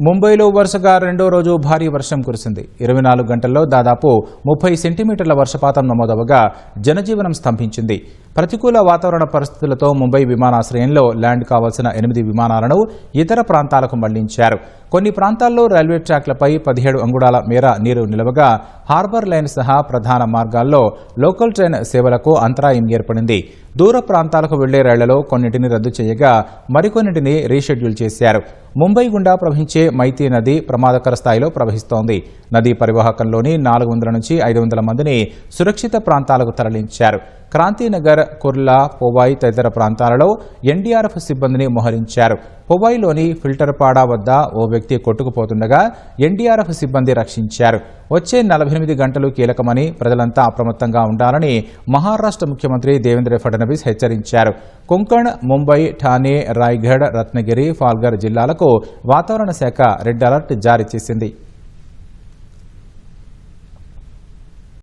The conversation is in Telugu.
ముంబైలో వరుసగా రెండో రోజు భారీ వర్షం కురిసింది. 24 గంటల్లో దాదాపు 30 సెంటీమీటర్ల వర్షపాతం నమోదవగా జనజీవనం స్తంభించింది. ప్రతికూల వాతావరణ పరిస్థితులతో ముంబై విమానాశ్రయంలో ల్యాండ్ కావాల్సిన 8 విమానాలను ఇతర ప్రాంతాలకు మళ్లించారు. కొన్ని ప్రాంతాల్లో రైల్వే ట్రాక్లపై 17 అంగుళాల మేర నీరు నిలవగా హార్బర్ లైన్ సహా ప్రధాన మార్గాల్లో లోకల్ ట్రైన్ సేవలకు అంతరాయం ఏర్పడింది. దూర ప్రాంతాలకు వెళ్లే రైళ్లలో కొన్నింటిని రద్దు చేయగా మరికొన్నింటిని రీషెడ్యూల్ చేశారు. ముంబై గుండా ప్రవహించే మైతీ నది ప్రమాదకర స్థాయిలో ప్రవహిస్తోంది. నదీ పరివాహకంలోని 400 నుంచి 500 మందిని సురక్షిత ప్రాంతాలకు తరలించారు. క్రాంతినగర్, కుర్లా, పొవాయ్ తదితర ప్రాంతాలలో ఎన్డీఆర్ఎఫ్ సిబ్బందిని మోహరించారు. పొవాయ్లోని ఫిల్టర్పాడా వద్ద ఓ వ్యక్తి కొట్టుకుపోతుండగా ఎన్డీఆర్ఎఫ్ సిబ్బంది రక్షించారు. వచ్చే 48 గంటలు కీలకమని ప్రజలంతా అప్రమత్తంగా ఉండాలని మహారాష్ట్ర ముఖ్యమంత్రి దేవేంద్ర ఫడ్నవీస్ హెచ్చరించారు. కొంకణ్, ముంబై, ఠానే, రాయ్గఢ్, రత్నగిరి, పాల్ఘర్ జిల్లాలకు వాతావరణ శాఖ రెడ్ అలర్ట్ జారీ చేసింది.